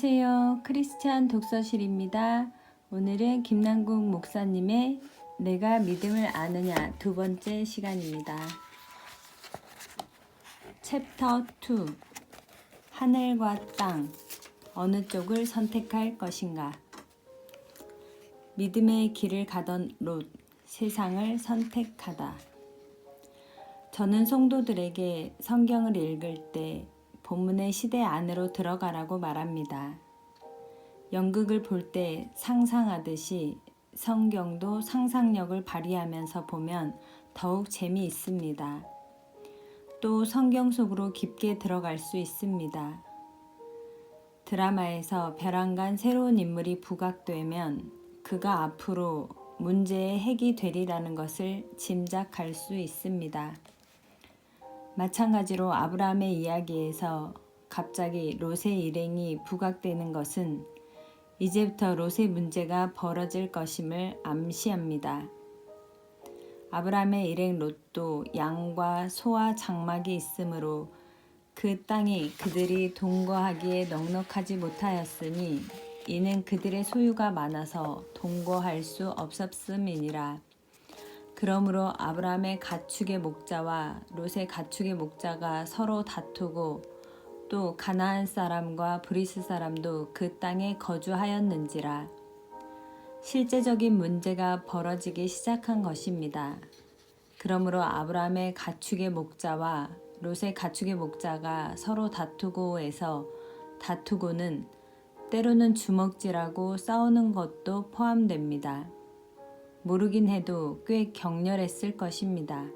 안녕하세요. 크리스찬 독서실입니다. 오늘은 김남국 목사님의 내가 믿음을 아느냐 두 번째 시간입니다. 챕터 2 하늘과 땅 어느 쪽을 선택할 것인가. 믿음의 길을 가던 롯 세상을 선택하다. 저는 성도들에게 성경을 읽을 때 본문의 시대 안으로 들어가라고 말합니다. 연극을 볼 때 상상하듯이 성경도 상상력을 발휘하면서 보면 더욱 재미있습니다. 또 성경 속으로 깊게 들어갈 수 있습니다. 드라마에서 벼랑간 새로운 인물이 부각되면 그가 앞으로 문제의 핵이 되리라는 것을 짐작할 수 있습니다. 마찬가지로 아브라함의 이야기에서 갑자기 롯의 일행이 부각되는 것은 이제부터 롯의 문제가 벌어질 것임을 암시합니다. 아브라함의 일행 롯도 양과 소와 장막이 있으므로 그 땅이 그들이 동거하기에 넉넉하지 못하였으니 이는 그들의 소유가 많아서 동거할 수 없었음이니라. 그러므로 아브라함의 가축의 목자와 롯의 가축의 목자가 서로 다투고 또 가나안 사람과 브리스 사람도 그 땅에 거주하였는지라. 실제적인 문제가 벌어지기 시작한 것입니다. 그러므로 아브라함의 가축의 목자와 롯의 가축의 목자가 서로 다투고에서 다투고는 때로는 주먹질하고 싸우는 것도 포함됩니다. 모르긴 해도 꽤 격렬했을 것입니다.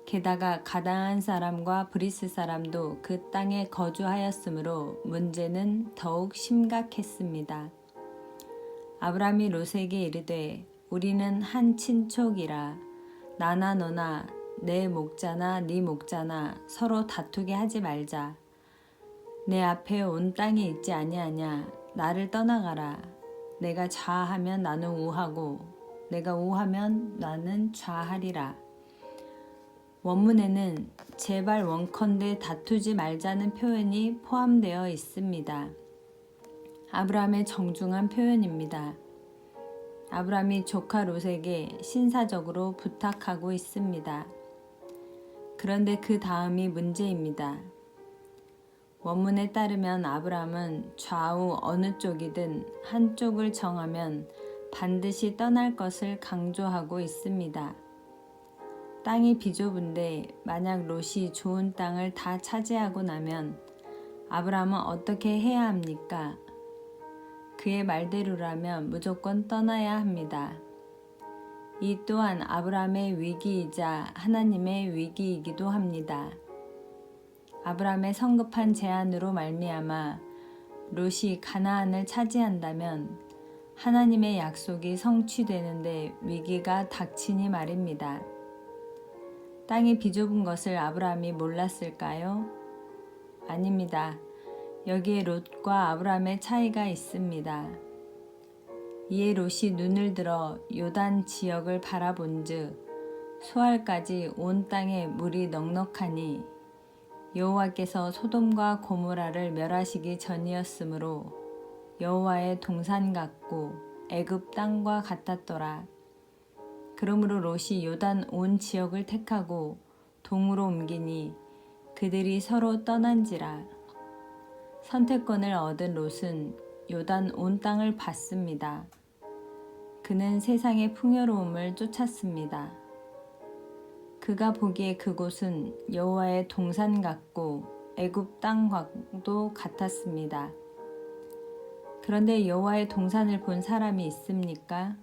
게다가 가나안 사람과 브리스 사람도 그 땅에 거주하였으므로 문제는 더욱 심각했습니다. 아브라함이 롯에게 이르되 우리는 한 친족이라 나나 너나 내 목자나 네 목자나 서로 다투게 하지 말자. 내 앞에 온 땅이 있지 아니하냐. 나를 떠나가라. 내가 좌하면 나는 우하고 내가 우하면 나는 좌하리라. 원문에는 제발 원컨대 다투지 말자는 표현이 포함되어 있습니다. 아브라함의 정중한 표현입니다. 아브라함이 조카 롯에게 신사적으로 부탁하고 있습니다. 그런데 그 다음이 문제입니다. 원문에 따르면 아브라함은 좌우 어느 쪽이든 한쪽을 정하면 반드시 떠날 것을 강조하고 있습니다. 땅이 비좁은데 만약 롯이 좋은 땅을 다 차지하고 나면 아브라함은 어떻게 해야 합니까? 그의 말대로라면 무조건 떠나야 합니다. 이 또한 아브라함의 위기이자 하나님의 위기이기도 합니다. 아브라함의 성급한 제안으로 말미암아 롯이 가나안을 차지한다면 하나님의 약속이 성취되는데 위기가 닥치니 말입니다. 땅이 비좁은 것을 아브라함이 몰랐을까요? 아닙니다. 여기에 롯과 아브라함의 차이가 있습니다. 이에 롯이 눈을 들어 요단 지역을 바라본즉 소알까지 온 땅에 물이 넉넉하니 여호와께서 소돔과 고모라를 멸하시기 전이었으므로 여호와의 동산 같고 애굽 땅과 같았더라. 그러므로 롯이 요단 온 지역을 택하고 동으로 옮기니 그들이 서로 떠난지라. 선택권을 얻은 롯은 요단 온 땅을 받습니다. 그는 세상의 풍요로움을 쫓았습니다. 그가 보기에 그곳은 여호와의 동산 같고 애굽 땅과도 같았습니다. 그런데 여호와의 동산을 본 사람이 있습니까?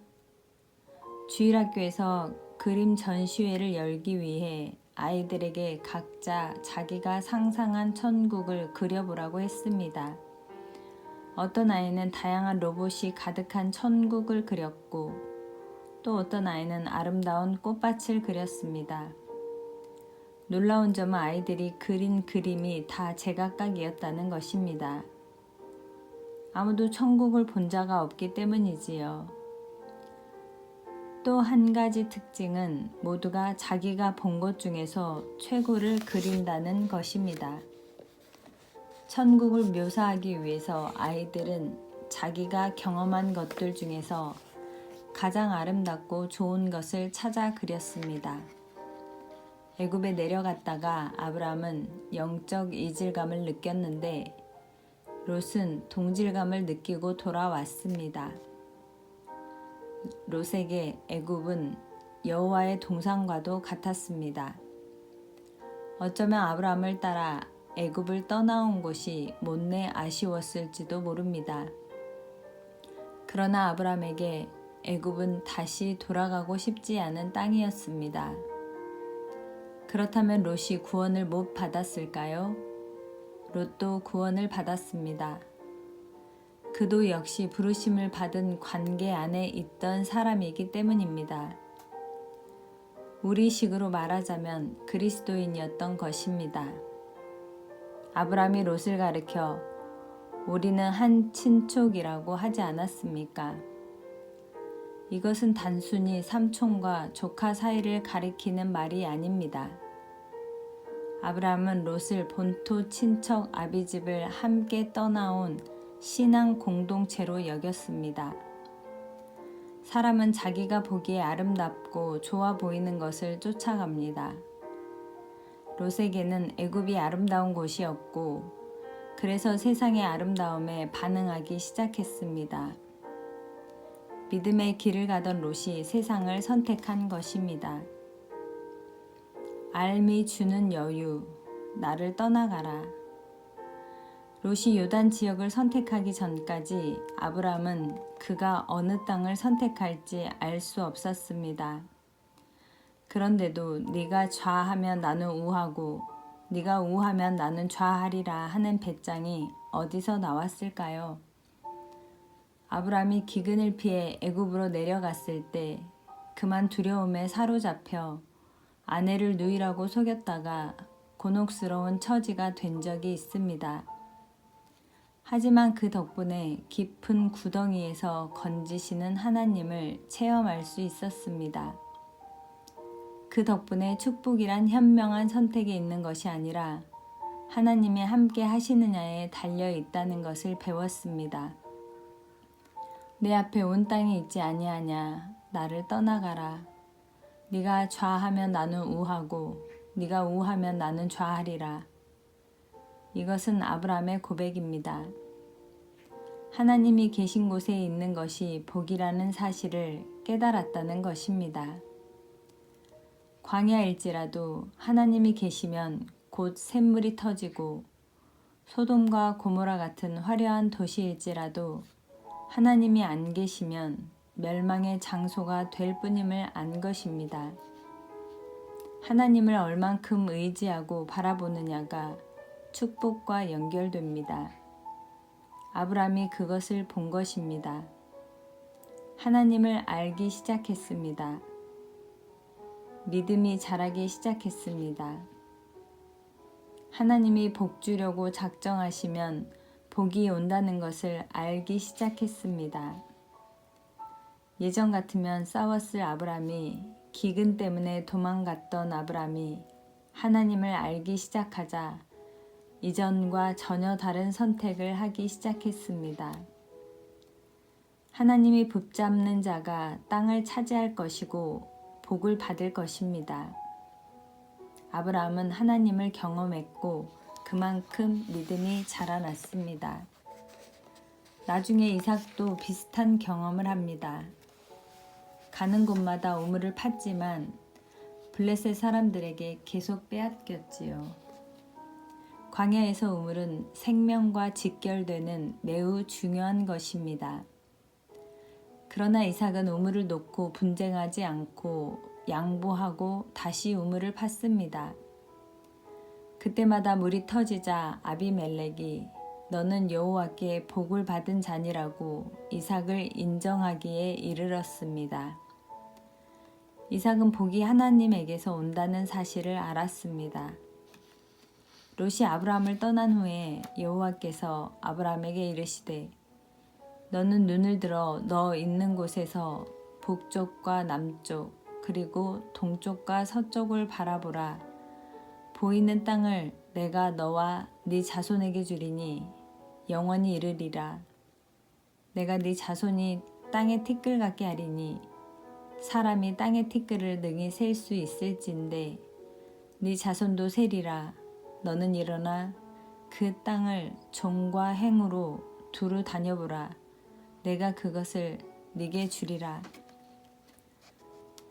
주일학교에서 그림 전시회를 열기 위해 아이들에게 각자 자기가 상상한 천국을 그려보라고 했습니다. 어떤 아이는 다양한 로봇이 가득한 천국을 그렸고 또 어떤 아이는 아름다운 꽃밭을 그렸습니다. 놀라운 점은 아이들이 그린 그림이 다 제각각이었다는 것입니다. 아무도 천국을 본 자가 없기 때문이지요. 또 한 가지 특징은 모두가 자기가 본 것 중에서 최고를 그린다는 것입니다. 천국을 묘사하기 위해서 아이들은 자기가 경험한 것들 중에서 가장 아름답고 좋은 것을 찾아 그렸습니다. 애굽에 내려갔다가 아브람은 영적 이질감을 느꼈는데 롯은 동질감을 느끼고 돌아왔습니다. 롯에게 애굽은 여호와의 동산과도 같았습니다. 어쩌면 아브람을 따라 애굽을 떠나온 곳이 못내 아쉬웠을지도 모릅니다. 그러나 아브람에게 애굽은 다시 돌아가고 싶지 않은 땅이었습니다. 그렇다면 롯이 구원을 못 받았을까요? 롯도 구원을 받았습니다. 그도 역시 부르심을 받은 관계 안에 있던 사람이기 때문입니다. 우리식으로 말하자면 그리스도인이었던 것입니다. 아브람이 롯을 가리켜 우리는 한 친족이라고 하지 않았습니까? 이것은 단순히 삼촌과 조카 사이를 가리키는 말이 아닙니다. 아브람은 롯을 본토 친척 아비집을 함께 떠나온 신앙 공동체로 여겼습니다. 사람은 자기가 보기에 아름답고 좋아 보이는 것을 쫓아갑니다. 롯에게는 애굽이 아름다운 곳이었고 그래서 세상의 아름다움에 반응하기 시작했습니다. 믿음의 길을 가던 롯이 세상을 선택한 것입니다. 알미 주는 여유, 나를 떠나가라. 롯이 요단 지역을 선택하기 전까지 아브람은 그가 어느 땅을 선택할지 알 수 없었습니다. 그런데도 네가 좌하면 나는 우하고 네가 우하면 나는 좌하리라 하는 배짱이 어디서 나왔을까요? 아브람이 기근을 피해 애굽으로 내려갔을 때 그만 두려움에 사로잡혀 아내를 누이라고 속였다가 곤혹스러운 처지가 된 적이 있습니다. 하지만 그 덕분에 깊은 구덩이에서 건지시는 하나님을 체험할 수 있었습니다. 그 덕분에 축복이란 현명한 선택에 있는 것이 아니라 하나님이 함께 하시느냐에 달려 있다는 것을 배웠습니다. 내 앞에 온 땅이 있지 아니하냐, 나를 떠나가라. 네가 좌하면 나는 우하고 네가 우하면 나는 좌하리라. 이것은 아브람의 고백입니다. 하나님이 계신 곳에 있는 것이 복이라는 사실을 깨달았다는 것입니다. 광야일지라도 하나님이 계시면 곧 샘물이 터지고 소돔과 고모라 같은 화려한 도시일지라도 하나님이 안 계시면 멸망의 장소가 될 뿐임을 안 것입니다. 하나님을 얼만큼 의지하고 바라보느냐가 축복과 연결됩니다. 아브람이 그것을 본 것입니다. 하나님을 알기 시작했습니다. 믿음이 자라기 시작했습니다. 하나님이 복 주려고 작정하시면 복이 온다는 것을 알기 시작했습니다. 예전 같으면 싸웠을 아브람이 기근 때문에 도망갔던 아브람이 하나님을 알기 시작하자 이전과 전혀 다른 선택을 하기 시작했습니다. 하나님이 붙잡는 자가 땅을 차지할 것이고 복을 받을 것입니다. 아브라함은 하나님을 경험했고 그만큼 믿음이 자라났습니다. 나중에 이삭도 비슷한 경험을 합니다. 가는 곳마다 우물을 팠지만 블레셋 사람들에게 계속 빼앗겼지요. 광야에서 우물은 생명과 직결되는 매우 중요한 것입니다. 그러나 이삭은 우물을 놓고 분쟁하지 않고 양보하고 다시 우물을 팠습니다. 그때마다 물이 터지자 아비멜렉이 너는 여호와께 복을 받은 자니라고 이삭을 인정하기에 이르렀습니다. 이삭은 복이 하나님에게서 온다는 사실을 알았습니다. 롯이 아브라함을 떠난 후에 여호와께서 아브라함에게 이르시되 너는 눈을 들어 너 있는 곳에서 북쪽과 남쪽 그리고 동쪽과 서쪽을 바라보라. 보이는 땅을 내가 너와 네 자손에게 주리니 영원히 이르리라. 내가 네 자손이 땅의 티끌 같게 하리니 사람이 땅의 티끌을 능히 셀 수 있을진데 네 자손도 세리라. 너는 일어나 그 땅을 종과 행으로 두루 다녀보라. 내가 그것을 네게 주리라.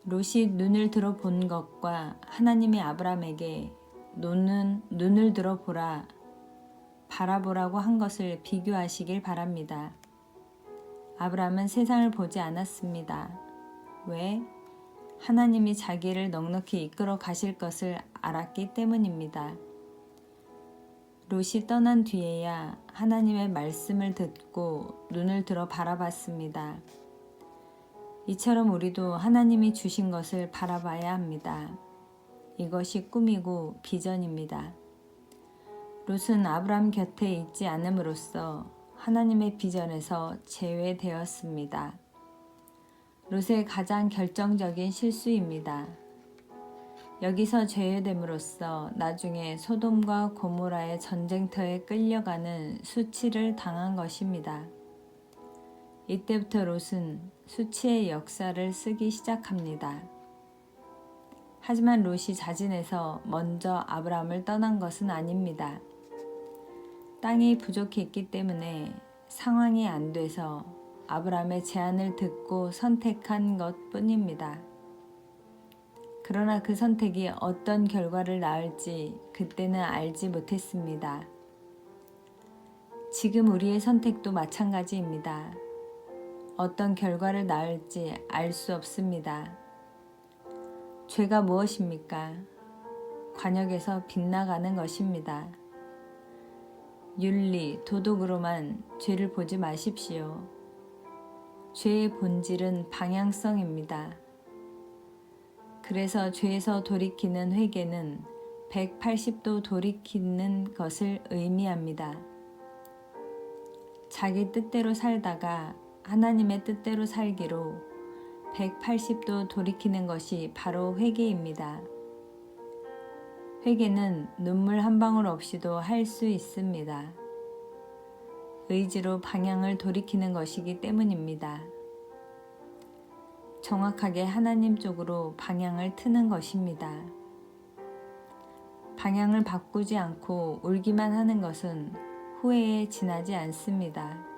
롯이 눈을 들어 본 것과 하나님이 아브람에게 눈을 들어 보라, 바라보라고 한 것을 비교하시길 바랍니다. 아브람은 세상을 보지 않았습니다. 왜? 하나님이 자기를 넉넉히 이끌어 가실 것을 알았기 때문입니다. 롯이 떠난 뒤에야 하나님의 말씀을 듣고 눈을 들어 바라봤습니다. 이처럼 우리도 하나님이 주신 것을 바라봐야 합니다. 이것이 꿈이고 비전입니다. 롯은 아브람 곁에 있지 않음으로써 하나님의 비전에서 제외되었습니다. 롯의 가장 결정적인 실수입니다. 여기서 제외됨으로써 나중에 소돔과 고모라의 전쟁터에 끌려가는 수치를 당한 것입니다. 이때부터 롯은 수치의 역사를 쓰기 시작합니다. 하지만 롯이 자진해서 먼저 아브람을 떠난 것은 아닙니다. 땅이 부족했기 때문에 상황이 안 돼서 아브람의 제안을 듣고 선택한 것뿐입니다. 그러나 그 선택이 어떤 결과를 낳을지 그때는 알지 못했습니다. 지금 우리의 선택도 마찬가지입니다. 어떤 결과를 낳을지 알 수 없습니다. 죄가 무엇입니까? 관역에서 빗나가는 것입니다. 윤리, 도덕으로만 죄를 보지 마십시오. 죄의 본질은 방향성입니다. 그래서 죄에서 돌이키는 회개는 180도 돌이키는 것을 의미합니다. 자기 뜻대로 살다가 하나님의 뜻대로 살기로 180도 돌이키는 것이 바로 회개입니다. 회개는 눈물 한 방울 없이도 할 수 있습니다. 의지로 방향을 돌이키는 것이기 때문입니다. 정확하게 하나님 쪽으로 방향을 트는 것입니다. 방향을 바꾸지 않고 울기만 하는 것은 후회에 지나지 않습니다.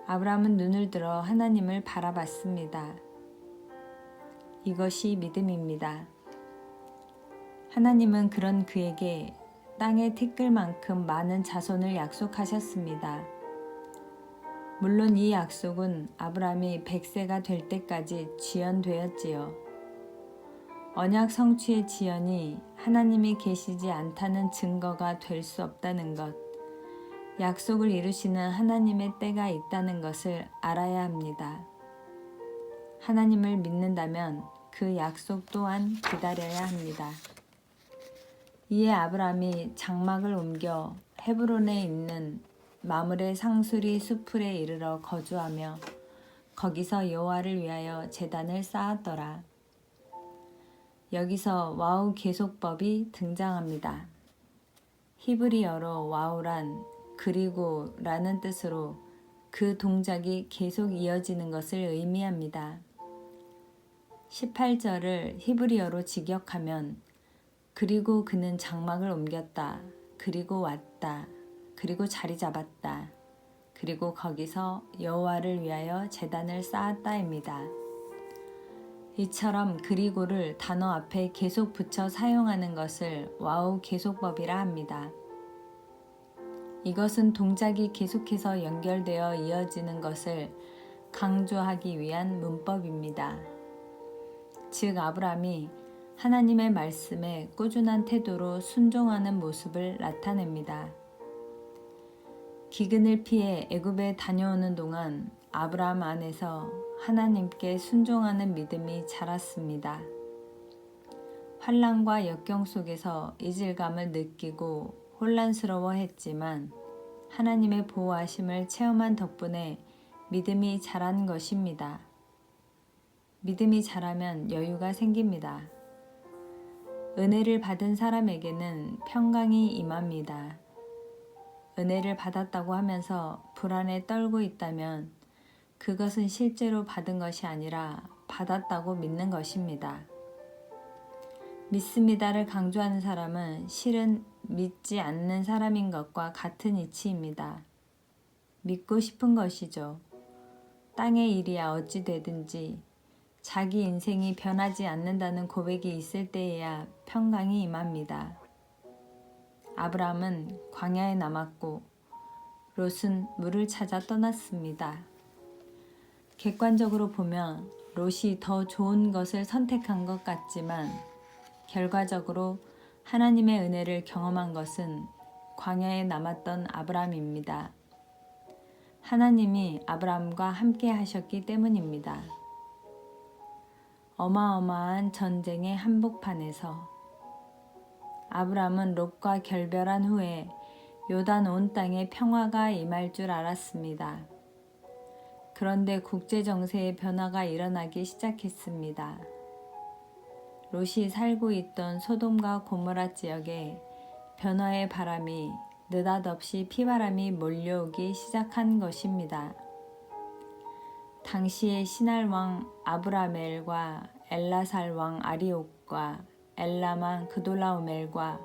아브람은 눈을 들어 하나님을 바라봤습니다. 이것이 믿음입니다. 하나님은 그런 그에게 땅의 티끌만큼 많은 자손을 약속하셨습니다. 물론 이 약속은 아브람이 100세가 될 때까지 지연되었지요. 언약 성취의 지연이 하나님이 계시지 않다는 증거가 될 수 없다는 것, 약속을 이루시는 하나님의 때가 있다는 것을 알아야 합니다. 하나님을 믿는다면 그 약속 또한 기다려야 합니다. 이에 아브람이 장막을 옮겨 헤브론에 있는 마므레 상수리 수풀에 이르러 거주하며 거기서 여호와를 위하여 제단을 쌓았더라. 여기서 와우 계속법이 등장합니다. 히브리어로 와우란 그리고라는 뜻으로 그 동작이 계속 이어지는 것을 의미합니다. 18절을 히브리어로 직역하면 그리고 그는 장막을 옮겼다. 그리고 왔다. 그리고 자리 잡았다. 그리고 거기서 여호와를 위하여 제단을 쌓았다입니다. 이처럼 그리고를 단어 앞에 계속 붙여 사용하는 것을 와우 계속법이라 합니다. 이것은 동작이 계속해서 연결되어 이어지는 것을 강조하기 위한 문법입니다. 즉 아브람이 하나님의 말씀에 꾸준한 태도로 순종하는 모습을 나타냅니다. 기근을 피해 애굽에 다녀오는 동안 아브람 안에서 하나님께 순종하는 믿음이 자랐습니다. 환난과 역경 속에서 이질감을 느끼고 혼란스러워했지만 하나님의 보호하심을 체험한 덕분에 믿음이 자란 것입니다. 믿음이 자라면 여유가 생깁니다. 은혜를 받은 사람에게는 평강이 임합니다. 은혜를 받았다고 하면서 불안에 떨고 있다면 그것은 실제로 받은 것이 아니라 받았다고 믿는 것입니다. 믿습니다를 강조하는 사람은 실은 믿지 않는 사람인 것과 같은 이치입니다. 믿고 싶은 것이죠. 땅의 일이야 어찌 되든지 자기 인생이 변하지 않는다는 고백이 있을 때에야 평강이 임합니다. 아브라함은 광야에 남았고 롯은 물을 찾아 떠났습니다. 객관적으로 보면 롯이 더 좋은 것을 선택한 것 같지만 결과적으로 하나님의 은혜를 경험한 것은 광야에 남았던 아브라함입니다. 하나님이 아브라함과 함께 하셨기 때문입니다. 어마어마한 전쟁의 한복판에서 아브라함은 롯과 결별한 후에 요단 온 땅에 평화가 임할 줄 알았습니다. 그런데 국제정세의 변화가 일어나기 시작했습니다. 롯이 살고 있던 소돔과 고모라 지역에 변화의 바람이 느닷없이 피바람이 몰려오기 시작한 것입니다. 당시의 신할 왕 아브라멜과 엘라살 왕 아리옥과 엘람 왕 그돌라오멜과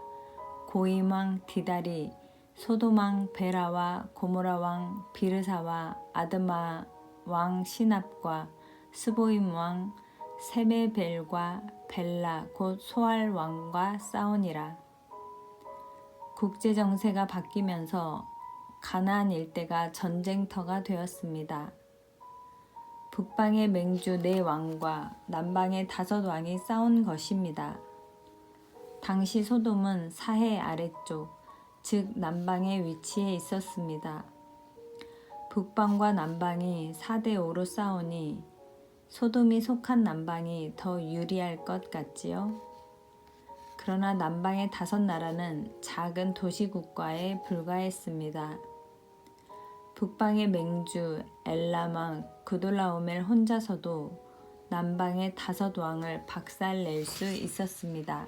고임 왕 디달이 소돔 왕 베라와 고모라 왕 비르사와 아드마 왕 시납과 스보임 왕 세메벨과 벨라 곧 소알 왕과 싸우니라. 국제정세가 바뀌면서 가나안 일대가 전쟁터가 되었습니다. 북방의 맹주 4왕과 남방의 5왕이 싸운 것입니다. 당시 소돔은 사해 아래쪽, 즉 남방에 위치해 있었습니다. 북방과 남방이 4대5로 싸우니 소돔이 속한 남방이 더 유리할 것 같지요? 그러나 남방의 5나라는 작은 도시국가에 불과했습니다. 북방의 맹주 엘람 그돌라오멜 혼자서도 남방의 5왕을 박살낼 수 있었습니다.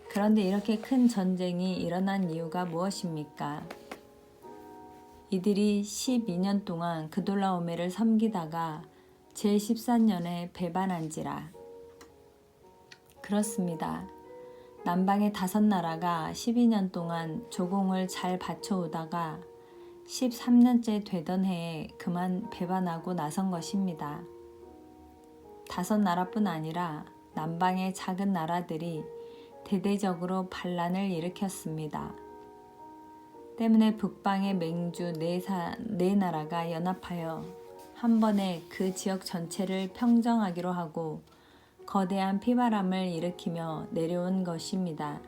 그런데 이렇게 큰 전쟁이 일어난 이유가 무엇입니까? 이들이 12년 동안 그돌라오멜을 섬기다가 제14년에 배반한지라. 그렇습니다. 남방의 5나라가 12년 동안 조공을 잘 바쳐오다가 13년째 되던 해에 그만 배반하고 나선 것입니다. 5나라뿐 아니라 남방의 작은 나라들이 대대적으로 반란을 일으켰습니다. 때문에 북방의 맹주 4나라가 연합하여 한 번에 그 지역 전체를 평정하기로 하고 거대한 피바람을 일으키며 내려온 것입니다.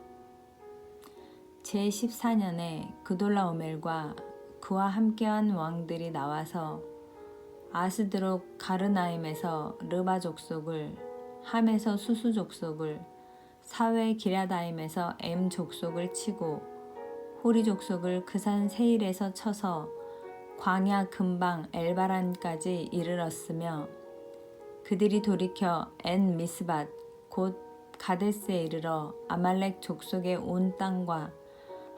제14년에 그돌라오멜과 그와 함께한 왕들이 나와서 아스드롯 가르나임에서 르바 족속을, 함에서 수수 족속을, 사회 기랴다임에서 엠 족속을 치고 호리 족속을 그 산 세일에서 쳐서 광야 근방 엘바란까지 이르렀으며 그들이 돌이켜 엔 미스밧 곧 가데스에 이르러 아말렉 족속의 온 땅과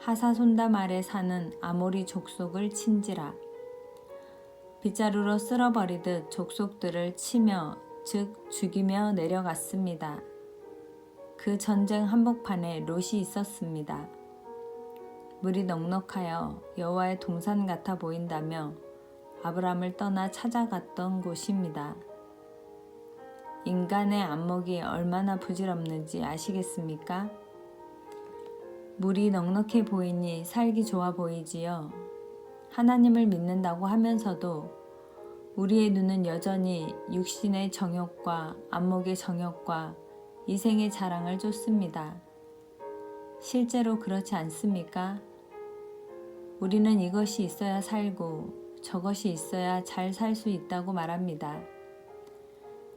하사손담 아래 사는 아모리 족속을 친지라. 빗자루로 쓸어버리듯 족속들을 치며 즉 죽이며 내려갔습니다. 그 전쟁 한복판에 롯이 있었습니다. 물이 넉넉하여 여호와의 동산 같아 보인다며 아브람을 떠나 찾아갔던 곳입니다. 인간의 안목이 얼마나 부질없는지 아시겠습니까? 물이 넉넉해 보이니 살기 좋아 보이지요. 하나님을 믿는다고 하면서도 우리의 눈은 여전히 육신의 정욕과 안목의 정욕과 이생의 자랑을 쫓습니다. 실제로 그렇지 않습니까? 우리는 이것이 있어야 살고 저것이 있어야 잘 살 수 있다고 말합니다.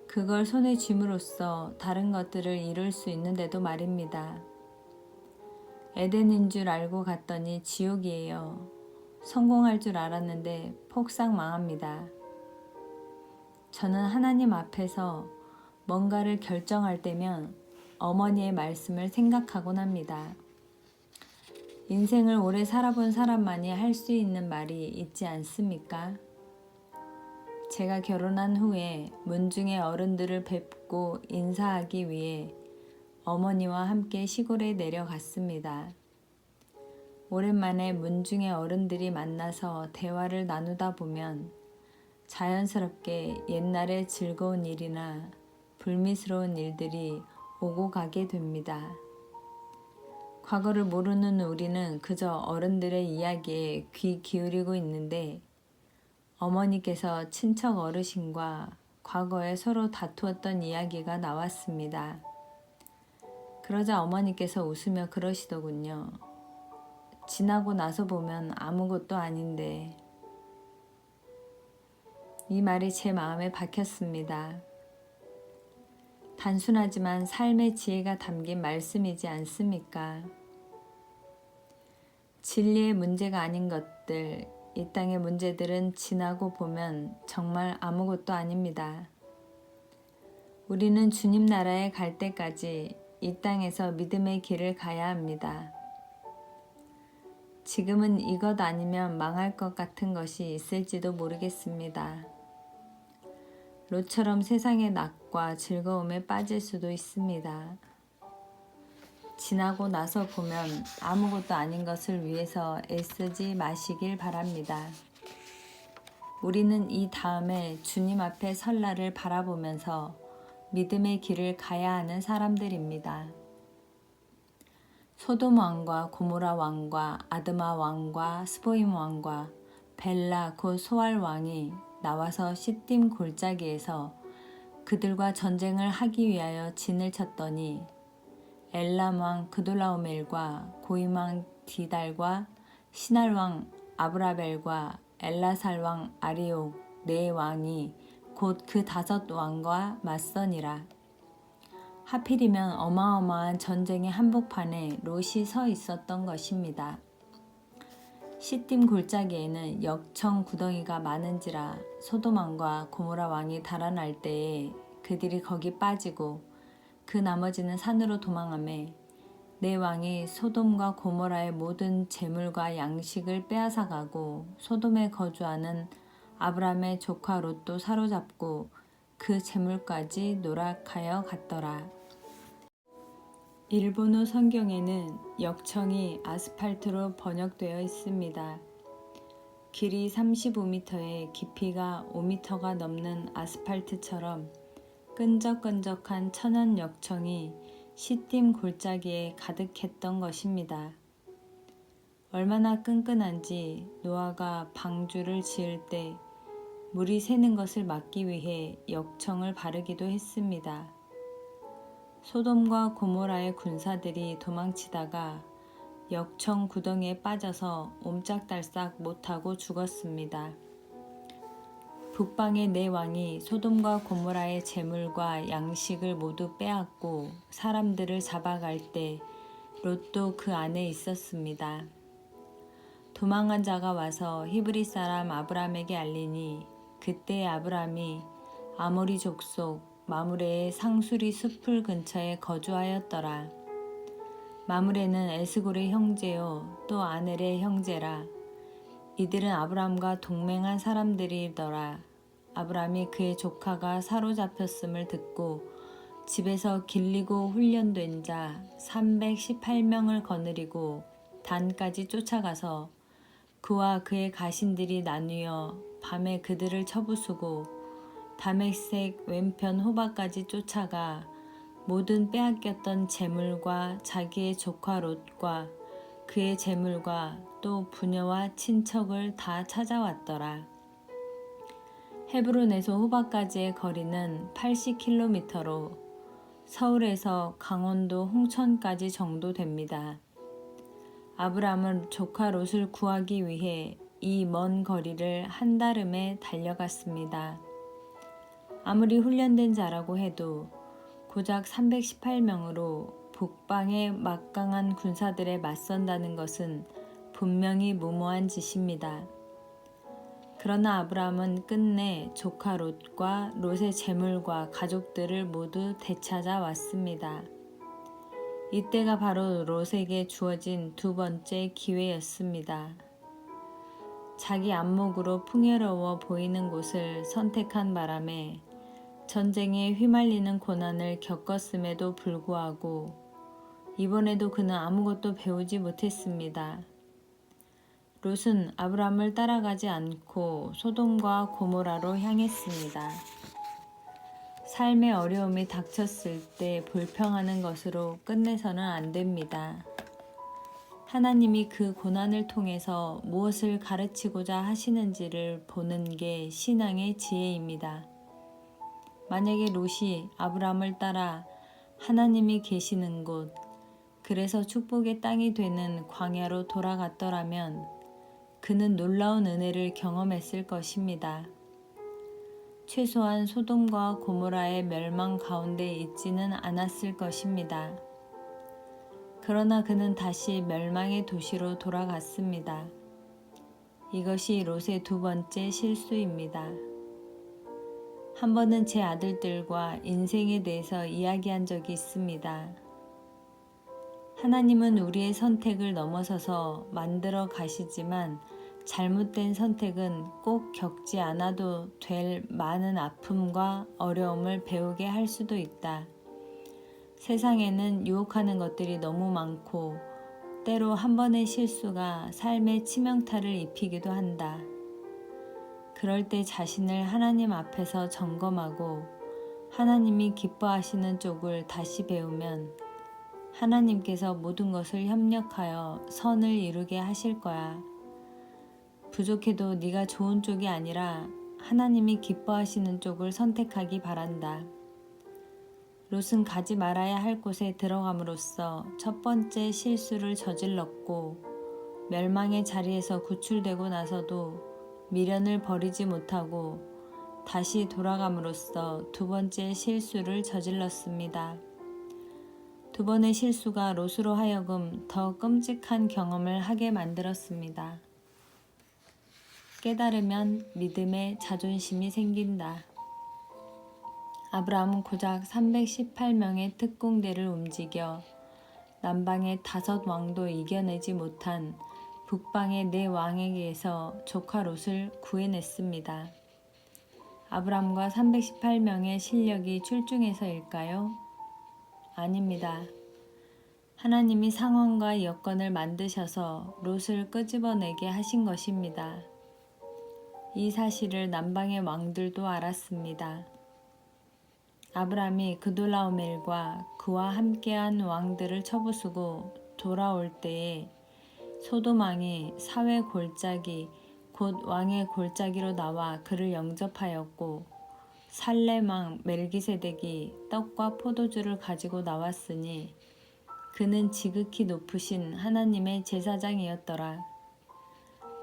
그걸 손에 쥘으로써 다른 것들을 이룰 수 있는데도 말입니다. 에덴인 줄 알고 갔더니 지옥이에요. 성공할 줄 알았는데 폭삭 망합니다. 저는 하나님 앞에서 뭔가를 결정할 때면 어머니의 말씀을 생각하곤 합니다. 인생을 오래 살아본 사람만이 할 수 있는 말이 있지 않습니까? 제가 결혼한 후에 문중의 어른들을 뵙고 인사하기 위해 어머니와 함께 시골에 내려갔습니다. 오랜만에 문중의 어른들이 만나서 대화를 나누다 보면 자연스럽게 옛날의 즐거운 일이나 불미스러운 일들이 오고 가게 됩니다. 과거를 모르는 우리는 그저 어른들의 이야기에 귀 기울이고 있는데 어머니께서 친척 어르신과 과거에 서로 다투었던 이야기가 나왔습니다. 그러자 어머니께서 웃으며 그러시더군요. 지나고 나서 보면 아무것도 아닌데. 이 말이 제 마음에 박혔습니다. 단순하지만 삶의 지혜가 담긴 말씀이지 않습니까? 진리의 문제가 아닌 것들, 이 땅의 문제들은 지나고 보면 정말 아무것도 아닙니다. 우리는 주님 나라에 갈 때까지 이 땅에서 믿음의 길을 가야 합니다. 지금은 이것 아니면 망할 것 같은 것이 있을지도 모르겠습니다. 롯처럼 세상의 낙과 즐거움에 빠질 수도 있습니다. 지나고 나서 보면 아무것도 아닌 것을 위해서 애쓰지 마시길 바랍니다. 우리는 이 다음에 주님 앞에 설 날을 바라보면서 믿음의 길을 가야 하는 사람들입니다. 소돔 왕과 고모라 왕과 아드마 왕과 스보임 왕과 벨라 곧 소알 왕이 나와서 시딤 골짜기에서 그들과 전쟁을 하기 위하여 진을 쳤더니 엘람 왕 그돌라오멜과 고임 왕 디달과 시날 왕 아브라벨과 엘라살 왕 아리옥 네 왕이 곧 그 5 왕과 맞서니라. 하필이면 어마어마한 전쟁의 한복판에 롯이 서 있었던 것입니다. 시딤 골짜기에는 역청 구덩이가 많은지라 소돔 왕과 고모라 왕이 달아날 때에 그들이 거기 빠지고 그 나머지는 산으로 도망하매 네 왕이 소돔과 고모라의 모든 재물과 양식을 빼앗아가고 소돔에 거주하는 아브람의 조카 롯도 사로잡고 그 재물까지 노락하여 갔더라. 일본어 성경에는 역청이 아스팔트로 번역되어 있습니다. 길이 35m에 깊이가 5m가 넘는 아스팔트처럼 끈적끈적한 천연 역청이 시딤 골짜기에 가득했던 것입니다. 얼마나 끈끈한지 노아가 방주를 지을 때 물이 새는 것을 막기 위해 역청을 바르기도 했습니다. 소돔과 고모라의 군사들이 도망치다가 역청 구덩이에 빠져서 옴짝달싹 못하고 죽었습니다. 북방의 네 왕이 소돔과 고모라의 재물과 양식을 모두 빼앗고 사람들을 잡아갈 때 롯도 그 안에 있었습니다. 도망한 자가 와서 히브리 사람 아브람에게 알리니 그때 아브람이 아모리 족속 마므레의 상수리 숲을 근처에 거주하였더라. 마므레는 에스골의 형제요 또 아넬의 형제라. 이들은 아브람과 동맹한 사람들이더라. 아브람이 그의 조카가 사로잡혔음을 듣고 집에서 길리고 훈련된 자 318명을 거느리고 단까지 쫓아가서 그와 그의 가신들이 나뉘어 밤에 그들을 쳐부수고 다메섹 왼편 호바까지 쫓아가 모든 빼앗겼던 재물과 자기의 조카 롯과 그의 재물과 또 부녀와 친척을 다 찾아왔더라. 헤브론에서 호바까지의 거리는 80km로 서울에서 강원도 홍천까지 정도 됩니다. 아브람은 조카 롯을 구하기 위해 이 먼 거리를 한달음에 달려갔습니다. 아무리 훈련된 자라고 해도 고작 318명으로 북방의 막강한 군사들에 맞선다는 것은 분명히 무모한 짓입니다. 그러나 아브람은 끝내 조카 롯과 롯의 재물과 가족들을 모두 되찾아 왔습니다. 이때가 바로 롯에게 주어진 두 번째 기회였습니다. 자기 안목으로 풍요로워 보이는 곳을 선택한 바람에 전쟁에 휘말리는 고난을 겪었음에도 불구하고 이번에도 그는 아무것도 배우지 못했습니다. 롯은 아브람을 따라가지 않고 소돔과 고모라로 향했습니다. 삶의 어려움이 닥쳤을 때 불평하는 것으로 끝내서는 안 됩니다. 하나님이 그 고난을 통해서 무엇을 가르치고자 하시는지를 보는 게 신앙의 지혜입니다. 만약에 롯이 아브람을 따라 하나님이 계시는 곳, 그래서 축복의 땅이 되는 광야로 돌아갔더라면 그는 놀라운 은혜를 경험했을 것입니다. 최소한 소돔과 고모라의 멸망 가운데 있지는 않았을 것입니다. 그러나 그는 다시 멸망의 도시로 돌아갔습니다. 이것이 롯의 두 번째 실수입니다. 한 번은 제 아들들과 인생에 대해서 이야기한 적이 있습니다. 하나님은 우리의 선택을 넘어서서 만들어 가시지만 잘못된 선택은 꼭 겪지 않아도 될 많은 아픔과 어려움을 배우게 할 수도 있다. 세상에는 유혹하는 것들이 너무 많고 때로 한 번의 실수가 삶의 치명타를 입히기도 한다. 그럴 때 자신을 하나님 앞에서 점검하고 하나님이 기뻐하시는 쪽을 다시 배우면 하나님께서 모든 것을 협력하여 선을 이루게 하실 거야. 부족해도 네가 좋은 쪽이 아니라 하나님이 기뻐하시는 쪽을 선택하기 바란다. 롯은 가지 말아야 할 곳에 들어감으로써 첫 번째 실수를 저질렀고 멸망의 자리에서 구출되고 나서도 미련을 버리지 못하고 다시 돌아감으로써 두 번째 실수를 저질렀습니다. 두 번의 실수가 롯으로 하여금 더 끔찍한 경험을 하게 만들었습니다. 깨달으면 믿음에 자존심이 생긴다. 아브라함은 고작 318명의 특공대를 움직여 남방의 5 왕도 이겨내지 못한 북방의 4 왕에게서 조카 롯을 구해냈습니다. 아브라함과 318명의 실력이 출중해서일까요? 아닙니다. 하나님이 상황과 여건을 만드셔서 롯을 끄집어내게 하신 것입니다. 이 사실을 남방의 왕들도 알았습니다. 아브라함이 그돌라오멜과 그와 함께한 왕들을 쳐부수고 돌아올 때에 소돔 왕이 사회 골짜기 곧 왕의 골짜기로 나와 그를 영접하였고 살렘 왕 멜기세덱이 떡과 포도주를 가지고 나왔으니 그는 지극히 높으신 하나님의 제사장이었더라.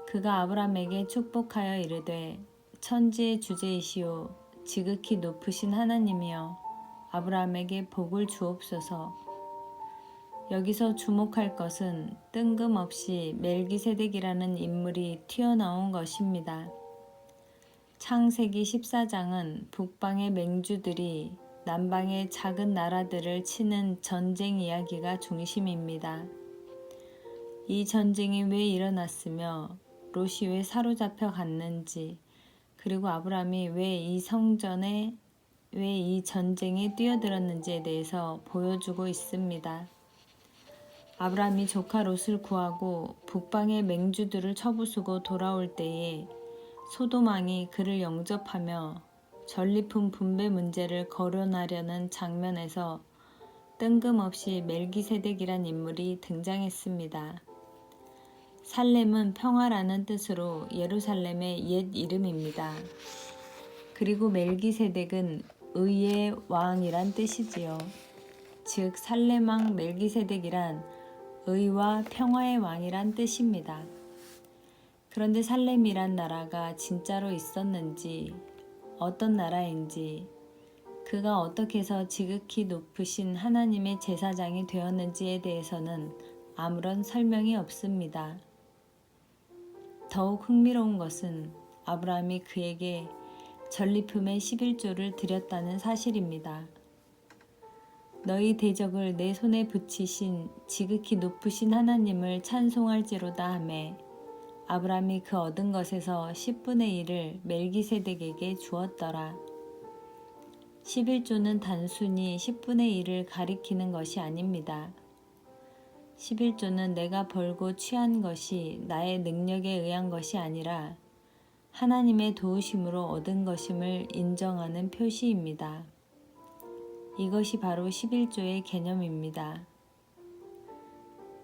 그가 아브라함에게 축복하여 이르되 천지의 주제이시오 지극히 높으신 하나님이여 아브라함에게 복을 주옵소서. 여기서 주목할 것은 뜬금없이 멜기세덱이라는 인물이 튀어나온 것입니다. 창세기 14장은 북방의 맹주들이 남방의 작은 나라들을 치는 전쟁 이야기가 중심입니다. 이 전쟁이 왜 일어났으며 롯이 왜 사로잡혀 갔는지 그리고 아브라함이 왜 이 전쟁에 뛰어들었는지에 대해서 보여주고 있습니다. 아브라함이 조카 롯을 구하고 북방의 맹주들을 쳐부수고 돌아올 때에 소돔 왕이 그를 영접하며 전리품 분배 문제를 거론하려는 장면에서 뜬금없이 멜기세덱이란 인물이 등장했습니다. 살렘은 평화라는 뜻으로 예루살렘의 옛 이름입니다. 그리고 멜기세덱은 의의 왕이란 뜻이지요. 즉 살렘 왕 멜기세덱이란 의와 평화의 왕이란 뜻입니다. 그런데 살렘이란 나라가 진짜로 있었는지 어떤 나라인지 그가 어떻게 해서 지극히 높으신 하나님의 제사장이 되었는지에 대해서는 아무런 설명이 없습니다. 더욱 흥미로운 것은 아브라함이 그에게 전리품의 11조를 드렸다는 사실입니다. 너희 대적을 내 손에 붙이신 지극히 높으신 하나님을 찬송할지로다 하매 아브람이 그 얻은 것에서 10분의 1을 멜기세덱에게 주었더라. 11조는 단순히 10분의 1을 가리키는 것이 아닙니다. 11조는 내가 벌고 취한 것이 나의 능력에 의한 것이 아니라 하나님의 도우심으로 얻은 것임을 인정하는 표시입니다. 이것이 바로 11조의 개념입니다.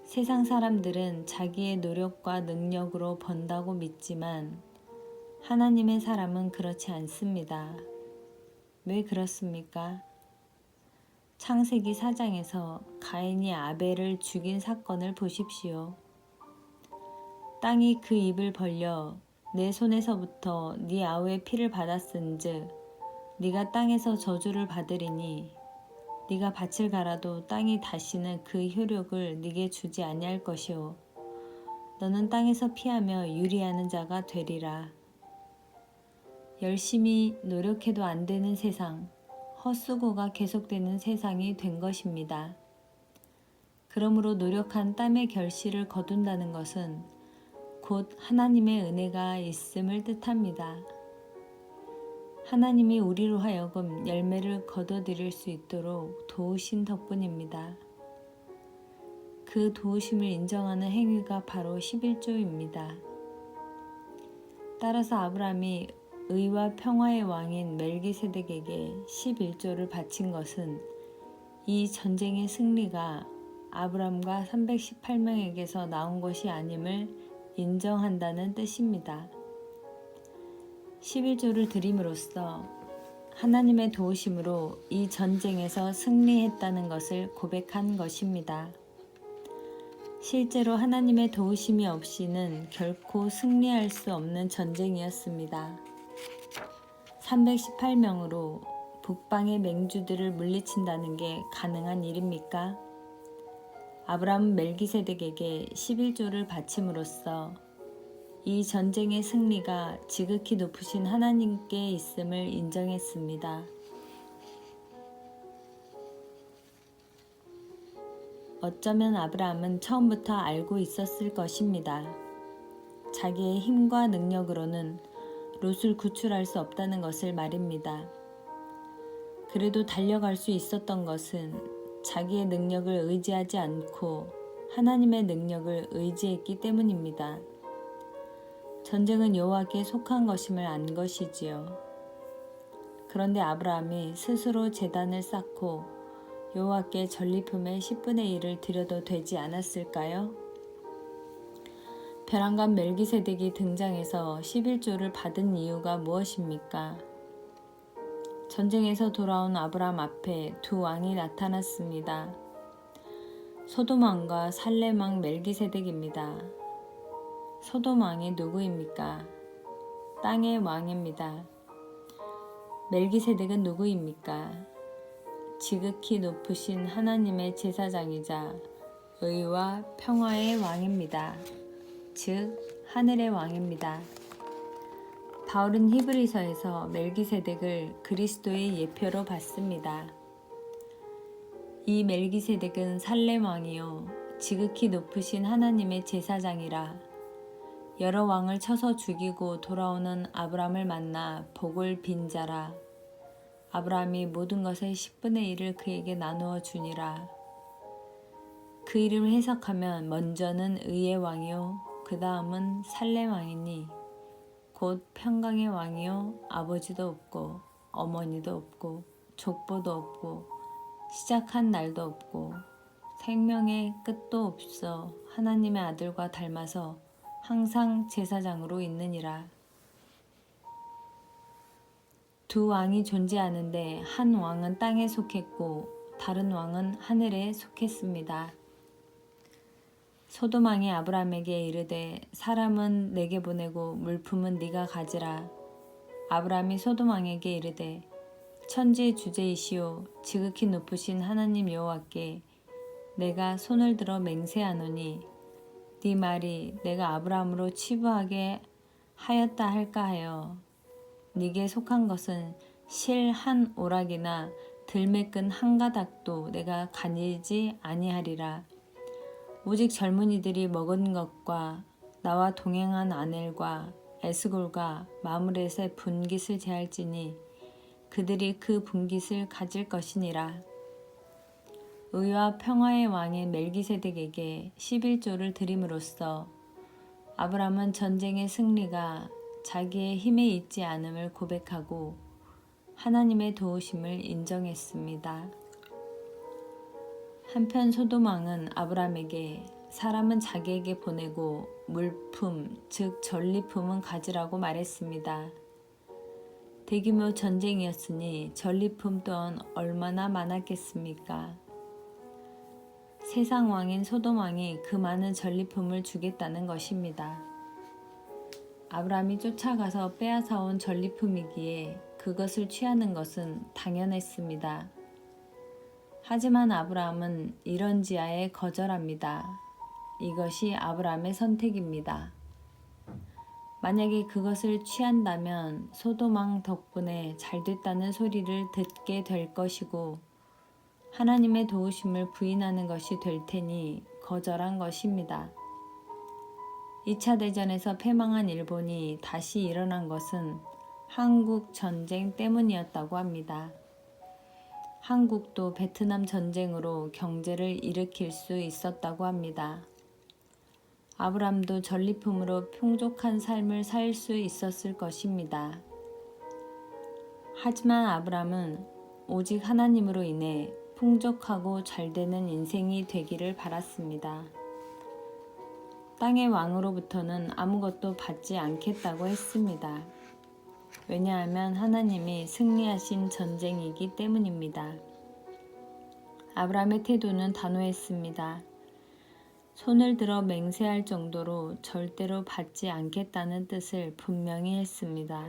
세상 사람들은 자기의 노력과 능력으로 번다고 믿지만 하나님의 사람은 그렇지 않습니다. 왜 그렇습니까? 창세기 4장에서 가인이 아벨을 죽인 사건을 보십시오. 땅이 그 입을 벌려 내 손에서부터 네 아우의 피를 받았은즉 네가 땅에서 저주를 받으리니 네가 밭을 갈아도 땅이 다시는 그 효력을 네게 주지 아니할 것이요 너는 땅에서 피하며 유리하는 자가 되리라. 열심히 노력해도 안 되는 세상, 헛수고가 계속되는 세상이 된 것입니다. 그러므로 노력한 땀의 결실을 거둔다는 것은 곧 하나님의 은혜가 있음을 뜻합니다. 하나님이 우리로 하여금 열매를 거둬들일 수 있도록 도우신 덕분입니다. 그 도우심을 인정하는 행위가 바로 11조입니다. 따라서 아브라함이 의와 평화의 왕인 멜기세덱에게 11조를 바친 것은 이 전쟁의 승리가 아브람과 318명에게서 나온 것이 아님을 인정한다는 뜻입니다. 11조를 드림으로써 하나님의 도우심으로 이 전쟁에서 승리했다는 것을 고백한 것입니다. 실제로 하나님의 도우심이 없이는 결코 승리할 수 없는 전쟁이었습니다. 318명으로 북방의 맹주들을 물리친다는 게 가능한 일입니까? 아브라함은 멜기세덱에게 11조를 바침으로써 이 전쟁의 승리가 지극히 높으신 하나님께 있음을 인정했습니다. 어쩌면 아브라함은 처음부터 알고 있었을 것입니다. 자기의 힘과 능력으로는 롯을 구출할 수 없다는 것을 말입니다. 그래도 달려갈 수 있었던 것은 자기의 능력을 의지하지 않고 하나님의 능력을 의지했기 때문입니다. 전쟁은 여호와께 속한 것임을 안 것이지요. 그런데 아브라함이 스스로 제단을 쌓고 여호와께 전리품의 10분의 1을 드려도 되지 않았을까요? 벼랑간 멜기세덱이 등장해서 11조를 받은 이유가 무엇입니까? 전쟁에서 돌아온 아브라함 앞에 두 왕이 나타났습니다. 소돔 왕과 살렘 왕 멜기세덱입니다. 소돔 왕이 누구입니까? 땅의 왕입니다. 멜기세덱은 누구입니까? 지극히 높으신 하나님의 제사장이자 의와 평화의 왕입니다. 즉 하늘의 왕입니다. 바울은 히브리서에서 멜기세덱을 그리스도의 예표로 봤습니다. 이 멜기세덱은 살렘 왕이요 지극히 높으신 하나님의 제사장이라 여러 왕을 쳐서 죽이고 돌아오는 아브람을 만나 복을 빈 자라. 아브라함이 모든 것의 10분의 1을 그에게 나누어 주니라. 그 이름을 해석하면 먼저는 의의 왕이요 그 다음은 살렘 왕이니 곧 평강의 왕이요 아버지도 없고 어머니도 없고 족보도 없고 시작한 날도 없고 생명의 끝도 없어 하나님의 아들과 닮아서 항상 제사장으로 있느니라. 두 왕이 존재하는데 한 왕은 땅에 속했고 다른 왕은 하늘에 속했습니다. 소돔 왕이 아브라함에게 이르되 사람은 내게 보내고 물품은 네가 가지라. 아브라함이 소돔 왕에게 이르되 천지의 주제이시오 지극히 높으신 하나님 여호와께 내가 손을 들어 맹세하노니 네 말이 내가 아브라함으로 치부하게 하였다 할까 하여 네게 속한 것은 실 한 오락이나 들매끈 한 가닥도 내가 가리지 아니하리라. 오직 젊은이들이 먹은 것과 나와 동행한 아넬과 에스골과 마므렛의 분깃을 제할지니 그들이 그 분깃을 가질 것이니라. 의와 평화의 왕인 멜기세덱에게 11조를 드림으로써 아브람은 전쟁의 승리가 자기의 힘에 있지 않음을 고백하고 하나님의 도우심을 인정했습니다. 한편 소돔 왕은 아브람에게 사람은 자기에게 보내고 물품, 즉 전리품은 가지라고 말했습니다. 대규모 전쟁이었으니 전리품 또한 얼마나 많았겠습니까? 세상 왕인 소돔 왕이 그 많은 전리품을 주겠다는 것입니다. 아브람이 쫓아가서 빼앗아온 전리품이기에 그것을 취하는 것은 당연했습니다. 하지만 아브람은 이런 지하에 거절합니다. 이것이 아브람의 선택입니다. 만약에 그것을 취한다면 소돔 왕 덕분에 잘됐다는 소리를 듣게 될 것이고 하나님의 도우심을 부인하는 것이 될 테니 거절한 것입니다. 2차 대전에서 패망한 일본이 다시 일어난 것은 한국 전쟁 때문이었다고 합니다. 한국도 베트남 전쟁으로 경제를 일으킬 수 있었다고 합니다. 아브람도 전리품으로 풍족한 삶을 살 수 있었을 것입니다. 하지만 아브람은 오직 하나님으로 인해 풍족하고 잘되는 인생이 되기를 바랐습니다. 땅의 왕으로부터는 아무것도 받지 않겠다고 했습니다. 왜냐하면 하나님이 승리하신 전쟁이기 때문입니다. 아브람의 태도는 단호했습니다. 손을 들어 맹세할 정도로 절대로 받지 않겠다는 뜻을 분명히 했습니다.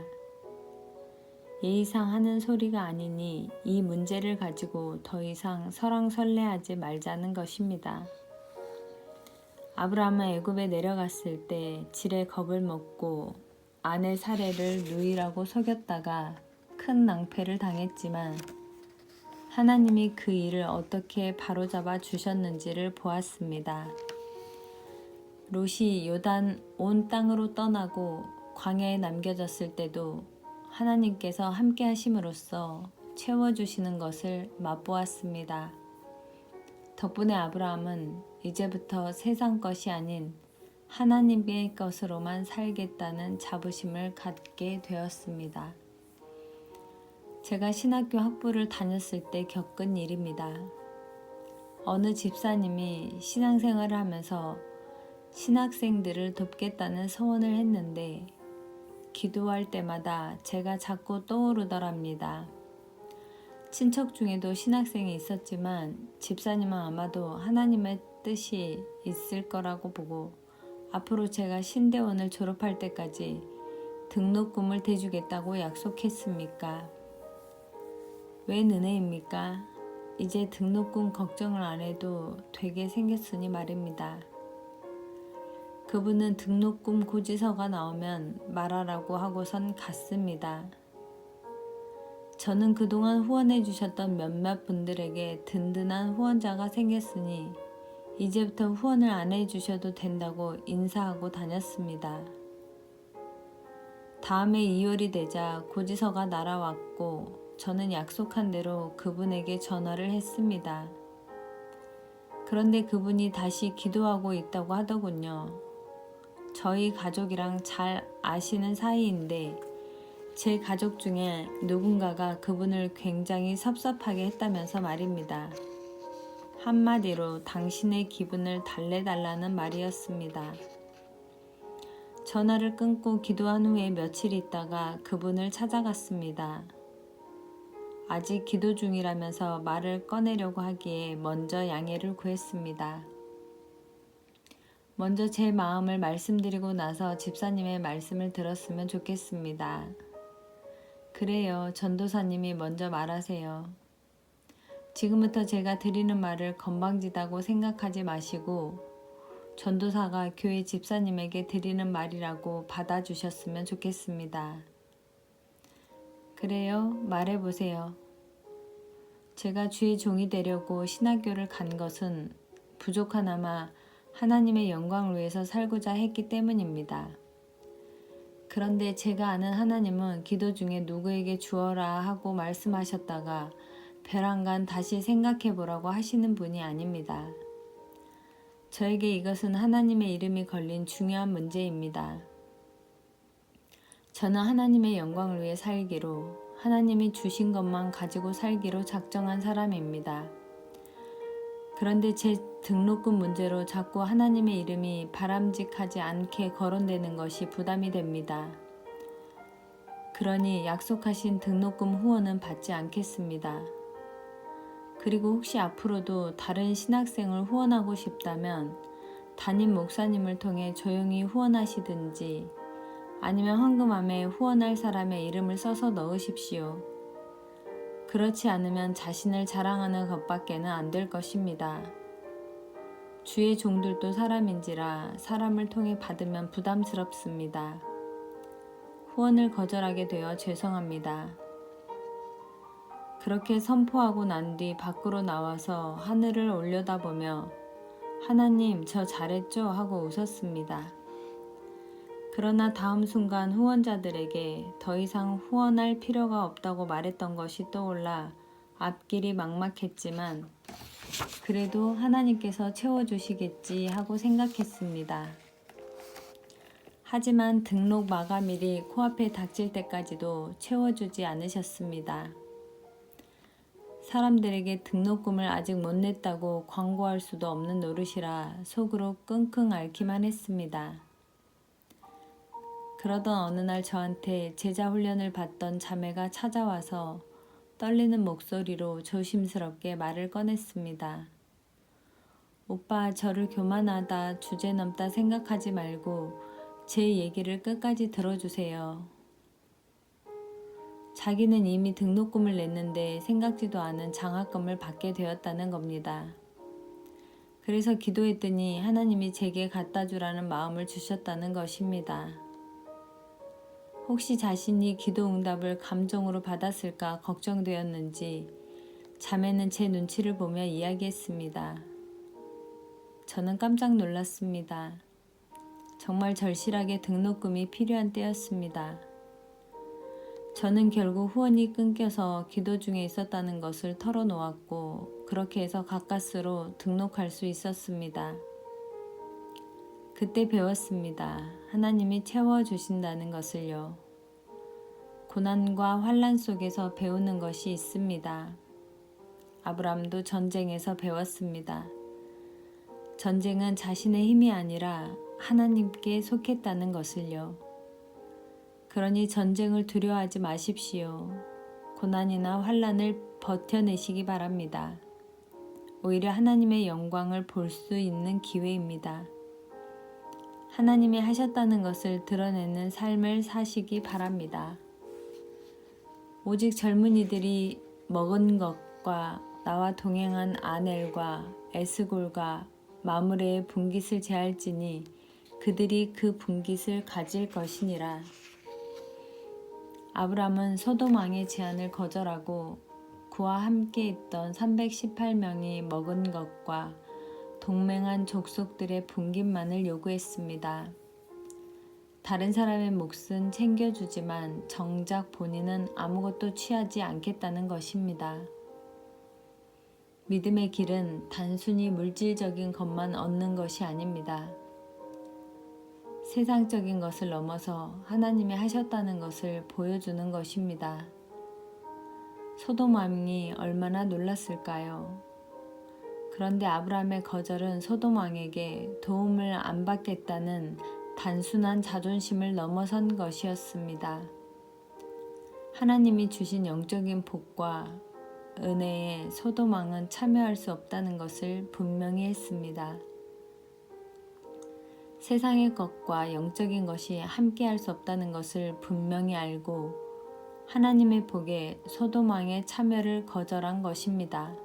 예의상 하는 소리가 아니니 이 문제를 가지고 더 이상 설왕설래하지 말자는 것입니다. 아브람은 애굽에 내려갔을 때 지레 겁을 먹고 아내 사레를 누이라고 속였다가 큰 낭패를 당했지만 하나님이 그 일을 어떻게 바로잡아 주셨는지를 보았습니다. 롯이 요단 온 땅으로 떠나고 광야에 남겨졌을 때도 하나님께서 함께 하심으로써 채워주시는 것을 맛보았습니다. 덕분에 아브라함은 이제부터 세상 것이 아닌 하나님의 것으로만 살겠다는 자부심을 갖게 되었습니다. 제가 신학교 학부를 다녔을 때 겪은 일입니다. 어느 집사님이 신앙생활을 하면서 신학생들을 돕겠다는 서원을 했는데 기도할 때마다 제가 자꾸 떠오르더랍니다. 친척 중에도 신학생이 있었지만 집사님은 아마도 하나님의 뜻이 있을 거라고 보고 앞으로 제가 신대원을 졸업할 때까지 등록금을 대주겠다고 약속했습니까? 웬 은혜입니까? 이제 등록금 걱정을 안 해도 되게 생겼으니 말입니다. 그분은 등록금 고지서가 나오면 말하라고 하고선 갔습니다. 저는 그동안 후원해 주셨던 몇몇 분들에게 든든한 후원자가 생겼으니 이제부터 후원을 안 해주셔도 된다고 인사하고 다녔습니다. 다음해 2월이 되자 고지서가 날아왔고 저는 약속한 대로 그분에게 전화를 했습니다. 그런데 그분이 다시 기도하고 있다고 하더군요. 저희 가족이랑 잘 아시는 사이인데 제 가족 중에 누군가가 그분을 굉장히 섭섭하게 했다면서 말입니다. 한마디로 당신의 기분을 달래달라는 말이었습니다. 전화를 끊고 기도한 후에 며칠 있다가 그분을 찾아갔습니다. 아직 기도 중이라면서 말을 꺼내려고 하기에 먼저 양해를 구했습니다. 먼저 제 마음을 말씀드리고 나서 집사님의 말씀을 들었으면 좋겠습니다. 그래요. 전도사님이 먼저 말하세요. 지금부터 제가 드리는 말을 건방지다고 생각하지 마시고 전도사가 교회 집사님에게 드리는 말이라고 받아주셨으면 좋겠습니다. 그래요? 말해보세요. 제가 주의 종이 되려고 신학교를 간 것은 부족하나마 하나님의 영광을 위해서 살고자 했기 때문입니다. 그런데 제가 아는 하나님은 기도 중에 누구에게 주어라 하고 말씀하셨다가 벼랑간 다시 생각해 보라고 하시는 분이 아닙니다. 저에게 이것은 하나님의 이름이 걸린 중요한 문제입니다. 저는 하나님의 영광을 위해 살기로, 하나님이 주신 것만 가지고 살기로 작정한 사람입니다. 그런데 제 등록금 문제로 자꾸 하나님의 이름이 바람직하지 않게 거론되는 것이 부담이 됩니다. 그러니 약속하신 등록금 후원은 받지 않겠습니다. 그리고 혹시 앞으로도 다른 신학생을 후원하고 싶다면 담임 목사님을 통해 조용히 후원하시든지 아니면 헌금함에 후원할 사람의 이름을 써서 넣으십시오. 그렇지 않으면 자신을 자랑하는 것밖에는 안 될 것입니다. 주의 종들도 사람인지라 사람을 통해 받으면 부담스럽습니다. 후원을 거절하게 되어 죄송합니다. 그렇게 선포하고 난 뒤 밖으로 나와서 하늘을 올려다보며 하나님 저 잘했죠? 하고 웃었습니다. 그러나 다음 순간 후원자들에게 더 이상 후원할 필요가 없다고 말했던 것이 떠올라 앞길이 막막했지만 그래도 하나님께서 채워주시겠지 하고 생각했습니다. 하지만 등록 마감일이 코앞에 닥칠 때까지도 채워주지 않으셨습니다. 사람들에게 등록금을 아직 못 냈다고 광고할 수도 없는 노릇이라 속으로 끙끙 앓기만 했습니다. 그러던 어느 날 저한테 제자 훈련을 받던 자매가 찾아와서 떨리는 목소리로 조심스럽게 말을 꺼냈습니다. 오빠, 저를 교만하다, 주제넘다 생각하지 말고 제 얘기를 끝까지 들어주세요. 자기는 이미 등록금을 냈는데 생각지도 않은 장학금을 받게 되었다는 겁니다. 그래서 기도했더니 하나님이 제게 갖다 주라는 마음을 주셨다는 것입니다. 혹시 자신이 기도 응답을 감정으로 받았을까 걱정되었는지 자매는 제 눈치를 보며 이야기했습니다. 저는 깜짝 놀랐습니다. 정말 절실하게 등록금이 필요한 때였습니다. 저는 결국 후원이 끊겨서 기도 중에 있었다는 것을 털어놓았고 그렇게 해서 가까스로 등록할 수 있었습니다. 그때 배웠습니다. 하나님이 채워주신다는 것을요. 고난과 환난 속에서 배우는 것이 있습니다. 아브람도 전쟁에서 배웠습니다. 전쟁은 자신의 힘이 아니라 하나님께 속했다는 것을요. 그러니 전쟁을 두려워하지 마십시오. 고난이나 환난을 버텨내시기 바랍니다. 오히려 하나님의 영광을 볼 수 있는 기회입니다. 하나님이 하셨다는 것을 드러내는 삶을 사시기 바랍니다. 오직 젊은이들이 먹은 것과 나와 동행한 아넬과 에스골과 마므레의 분깃을 제할지니 그들이 그 분깃을 가질 것이니라. 아브람은 소돔 왕의 제안을 거절하고 그와 함께 있던 318명이 먹은 것과 동맹한 족속들의 분깃만을 요구했습니다. 다른 사람의 몫은 챙겨주지만 정작 본인은 아무것도 취하지 않겠다는 것입니다. 믿음의 길은 단순히 물질적인 것만 얻는 것이 아닙니다. 세상적인 것을 넘어서 하나님이 하셨다는 것을 보여주는 것입니다. 소돔 왕이 얼마나 놀랐을까요? 그런데 아브라함의 거절은 소돔 왕에게 도움을 안 받겠다는 단순한 자존심을 넘어선 것이었습니다. 하나님이 주신 영적인 복과 은혜에 소돔 왕은 참여할 수 없다는 것을 분명히 했습니다. 세상의 것과 영적인 것이 함께할 수 없다는 것을 분명히 알고 하나님의 복에 소돔 왕의 참여를 거절한 것입니다.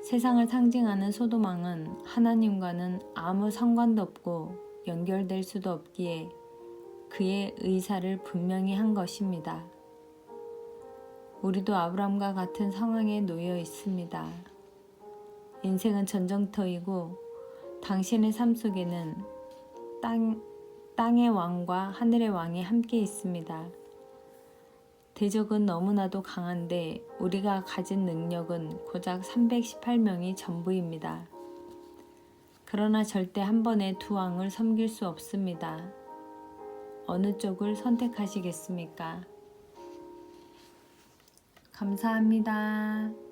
세상을 상징하는 소돔 왕은 하나님과는 아무 상관도 없고 연결될 수도 없기에 그의 의사를 분명히 한 것입니다. 우리도 아브람과 같은 상황에 놓여 있습니다. 인생은 전쟁터이고 당신의 삶 속에는 땅의 왕과 하늘의 왕이 함께 있습니다. 대적은 너무나도 강한데 우리가 가진 능력은 고작 318명이 전부입니다. 그러나 절대 한 번에 두 왕을 섬길 수 없습니다. 어느 쪽을 선택하시겠습니까? 감사합니다.